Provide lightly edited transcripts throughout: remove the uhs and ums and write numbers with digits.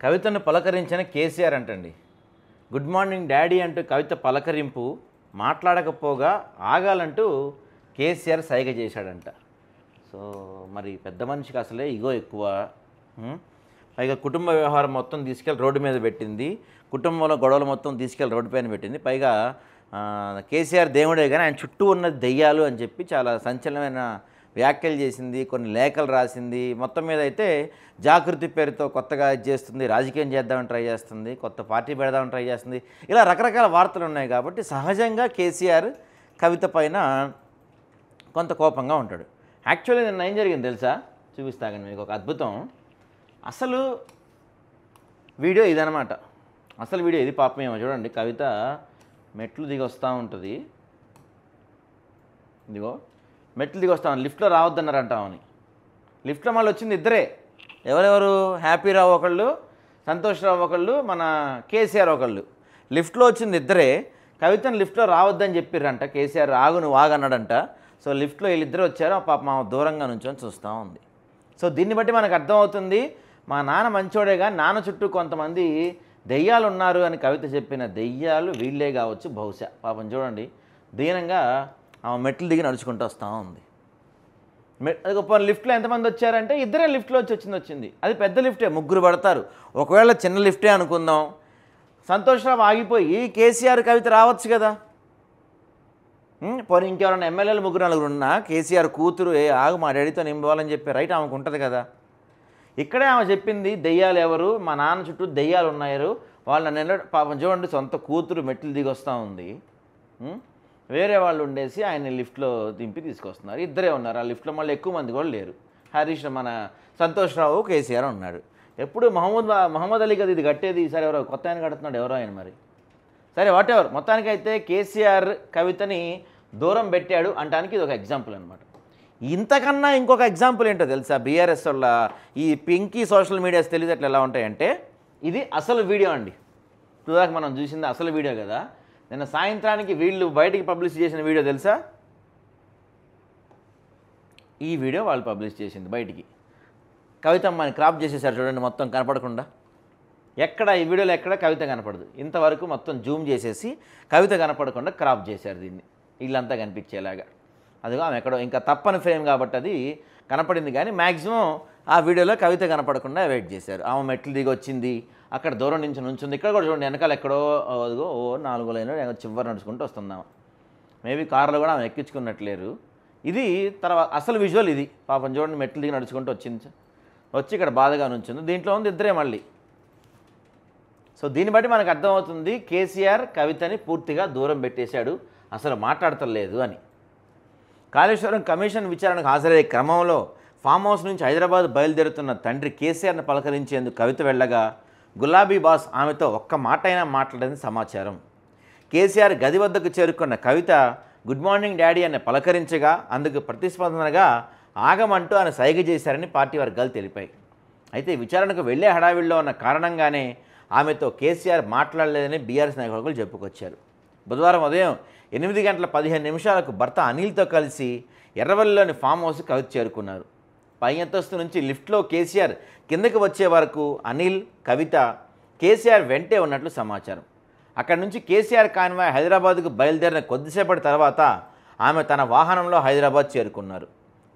కవితను పలకరించిన కేసీఆర్ అంటండి. Good morning daddy అంటూ కవిత పలకరింపు మాట్లాడకపోగా ఆగాలంటూ కేసీఆర్ సైగ చేశాడంట. సో మరి పెద్ద మనిషికి అసలే ఇగో ఎక్కువ. పైగా కుటుంబ వ్యవహారం మొత్తం తీసుకెళ్ళి రోడ్డు మీద పెట్టింది, కుటుంబంలో గొడవలు మొత్తం తీసుకెళ్ళి రోడ్డు పైన పెట్టింది. పైగా కేసీఆర్ దేవుడే కానీ ఆయన చుట్టూ ఉన్న దెయ్యాలు అని చెప్పి చాలా సంచలనమైన వ్యాఖ్యలు చేసింది, కొన్ని లేఖలు రాసింది. మొత్తం మీద అయితే జాగృతి పేరుతో కొత్తగా చేస్తుంది, రాజకీయం చేద్దామని ట్రై చేస్తుంది, కొత్త పార్టీ పెడదామని ట్రై చేస్తుంది. ఇలా రకరకాల వార్తలు ఉన్నాయి కాబట్టి సహజంగా కేసీఆర్ కవిత పైన కొంత కోపంగా ఉంటాడు. యాక్చువల్లీ నిన్న ఏం జరిగింది తెలుసా? చూపిస్తాను మీకు ఒక అద్భుతం. అసలు వీడియో ఇదనమాట. అసలు వీడియో ఇది. పాపం ఏమో చూడండి, కవిత మెట్లు దిగి వస్తూ ఉంటుంది. ఇదిగో మెట్లు దిగి వస్తామని, లిఫ్ట్లో రావద్దన్నారంటామని. లిఫ్ట్లో మళ్ళీ వచ్చింది ఇద్దరే. ఎవరెవరు? హ్యాపీరావు ఒకళ్ళు, సంతోష్రావు ఒకళ్ళు, మన కేసీఆర్ ఒకళ్ళు. లిఫ్ట్లో వచ్చింది ఇద్దరే. కవితను లిఫ్ట్లో రావద్దని చెప్పిర్రంట. కేసీఆర్ ఆగు నువ్వు ఆగన్నాడంట. సో లిఫ్ట్లో వీళ్ళిద్దరు వచ్చారు. పాప మా దూరంగా నుంచొని చూస్తూ ఉంది. సో దీన్ని బట్టి మనకు అర్థమవుతుంది, మా నాన్న మంచోడే కానీ నాన్న చుట్టూ కొంతమంది దెయ్యాలు ఉన్నారు అని కవిత చెప్పిన దెయ్యాలు వీళ్ళే కావచ్చు బహుశా. పాపం చూడండి, దీనంగా ఆమె మెట్లు దిగి నడుచుకుంటూ వస్తూ ఉంది. అది లిఫ్ట్లో ఎంతమంది వచ్చారంటే ఇద్దరే లిఫ్ట్లో వచ్చింది. అది పెద్ద లిఫ్టే, ముగ్గురు పడతారు. ఒకవేళ చిన్న లిఫ్టే అనుకుందాం. సంతోషరావు ఆగిపోయి కేసీఆర్ కవిత రావచ్చు కదా. పోనీ ఇంకెవరైనా ఎమ్మెల్యేలు ముగ్గురు నలుగురు ఉన్నా కేసీఆర్ కూతురు ఆగు మా డాడీతో నింపాలని చెప్పి రైట్ ఆమెకు ఉంటుంది కదా. ఇక్కడే ఆమె చెప్పింది దెయ్యాలు ఎవరు, మా నాన్న చుట్టూ దెయ్యాలు ఉన్నారు వాళ్ళ నిన్న. పాపం చూడండి, సొంత కూతురు మెట్లు దిగి వస్తూ ఉంది. వేరే వాళ్ళు ఉండేసి ఆయన లిఫ్ట్లో దింపి తీసుకొస్తున్నారు. ఇద్దరే ఉన్నారు ఆ లిఫ్ట్లో. మళ్ళీ ఎక్కువ మంది కూడా లేరు. హరీష్, మన సంతోష్రావు, కేసీఆర్ ఉన్నాడు. ఎప్పుడు మహమ్మద్ అలీ కదా ఇది కట్టేది. ఈసారి ఎవరో కొత్త ఆయన కడుతున్నాడు, ఎవరో ఆయన మరి. సరే వాట్ ఎవర్, మొత్తానికైతే కేసీఆర్ కవితని దూరం పెట్టాడు అంటానికి ఇది ఒక ఎగ్జాంపుల్ అనమాట. ఇంతకన్నా ఇంకొక ఎగ్జాంపుల్ ఏంటో తెలుసా? బీఆర్ఎస్ వల్ల ఈ పింకీ సోషల్ మీడియాస్ తెలియదట్లు ఎలా ఉంటాయంటే, ఇది అసలు వీడియో అండి. చూదాక మనం చూసింది అసలు వీడియో కదా. నిన్న సాయంత్రానికి వీళ్ళు బయటికి పబ్లిష్ చేసిన వీడియో తెలుసా? ఈ వీడియో వాళ్ళు పబ్లిష్ చేసింది బయటికి. కవితమ్మని క్రాప్ చేసేసారు చూడండి, మొత్తం కనపడకుండా. ఎక్కడ ఈ వీడియోలో ఎక్కడ కవిత కనపడదు. ఇంతవరకు మొత్తం జూమ్ చేసేసి కవిత కనపడకుండా క్రాప్ చేశారు దీన్ని, వీళ్ళంతా కనిపించేలాగా. అదిగో ఆమె ఎక్కడో ఇంకా తప్పని ఫ్రేమ్ కాబట్టి అది కనపడింది, కానీ మ్యాక్సిమం ఆ వీడియోలో కవిత కనపడకుండా వెయిట్ చేశారు. ఆమె మెట్లు దిగి వచ్చింది, అక్కడ దూరం నుంచి నుంచుంది. ఇక్కడ కూడా చూడండి, వెనకాల ఎక్కడో అదిగో 4 లైన్లు చివరి నడుచుకుంటూ వస్తుందాం. మేబీ కార్లో కూడా ఆమె ఎక్కించుకున్నట్లేరు. ఇది తర్వాత అసలు విజువల్ ఇది. పాపం చూడండి, మెట్లు దిగి నడుచుకుంటూ వచ్చింది, వచ్చి ఇక్కడ బాధగా నుంచింది. దీంట్లో ఉంది ఇద్దరే మళ్ళీ. సో దీన్ని బట్టి మనకు అర్థమవుతుంది కేసీఆర్ కవితని పూర్తిగా దూరం పెట్టేశాడు, అసలు మాట్లాడతలేదు అని. కాళేశ్వరం కమిషన్ విచారణకు హాజరయ్యే క్రమంలో ఫామ్ హౌస్ నుంచి హైదరాబాద్ బయలుదేరుతున్న తండ్రి కేసీఆర్ని పలకరించేందుకు కవిత వెళ్ళగా గులాబీ బాస్ ఆమెతో ఒక్క మాట అయినా మాట్లాడని సమాచారం. కేసీఆర్ గది వద్దకు చేరుకున్న కవిత గుడ్ మార్నింగ్ డాడీ అని పలకరించగా అందుకు ప్రతిస్పందనగా ఆగమంటూ ఆయన సైగ చేశారని పార్టీ వర్గాలు తెలిపాయి. అయితే విచారణకు వెళ్లే హడావిడిలో ఉన్న కారణంగానే ఆమెతో కేసీఆర్ మాట్లాడలేదని బీఆర్ఎస్ నాయకులు చెప్పుకొచ్చారు. బుధవారం ఉదయం 8:15 భర్త అనిల్తో కలిసి ఎర్రవల్లిలోని ఫామ్ హౌస్ కవిత చేరుకున్నారు. పై అంతస్తు నుంచి లిఫ్ట్లో కేసీఆర్ కిందకి వచ్చే వరకు అనిల్, కవిత కేసీఆర్ వెంటే ఉన్నట్లు సమాచారం. అక్కడి నుంచి కేసీఆర్ కాన్వాయ్ హైదరాబాద్కు బయలుదేరిన కొద్దిసేపటి తర్వాత ఆమె తన వాహనంలో హైదరాబాద్ చేరుకున్నారు.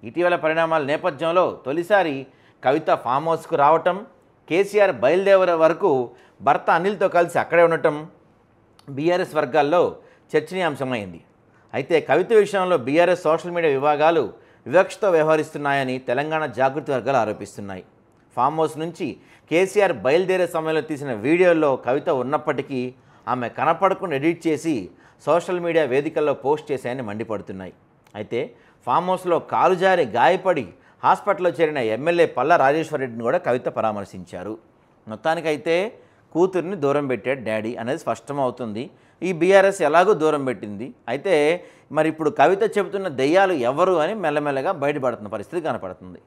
ఇటీవల పరిణామాల నేపథ్యంలో తొలిసారి కవిత ఫామ్ హౌస్కు రావటం, కేసీఆర్ బయలుదేరే వరకు భర్త అనిల్తో కలిసి అక్కడే ఉండటం బీఆర్ఎస్ వర్గాల్లో చర్చనీయాంశమైంది. అయితే కవిత విషయంలో బీఆర్ఎస్ సోషల్ మీడియా విభాగాలు వివక్షతో వ్యవహరిస్తున్నాయని తెలంగాణ జాగృతి వర్గాలు ఆరోపిస్తున్నాయి. ఫామ్ హౌస్ నుంచి కేసీఆర్ బయలుదేరే సమయంలో తీసిన వీడియోలో కవిత ఉన్నప్పటికీ ఆమె కనపడకుండా ఎడిట్ చేసి సోషల్ మీడియా వేదికల్లో పోస్ట్ చేశాయని మండిపడుతున్నాయి. అయితే ఫామ్ హౌస్లో కాలు జారి గాయపడి హాస్పిటల్లో చేరిన ఎమ్మెల్యే పల్లా రాజేశ్వరరెడ్డిని కూడా కవిత పరామర్శించారు. మొత్తానికైతే కూతుర్ని దూరం పెట్టాడు డాడీ అనేది స్పష్టమవుతుంది. ఈ బీఆర్ఎస్ ఎలాగో దూరం పెట్టింది. అయితే మరి ఇప్పుడు కవిత చెబుతున్న దెయ్యాలు ఎవరు అని మెల్లమెల్లగా బయటపడుతున్న పరిస్థితి కనపడుతుంది.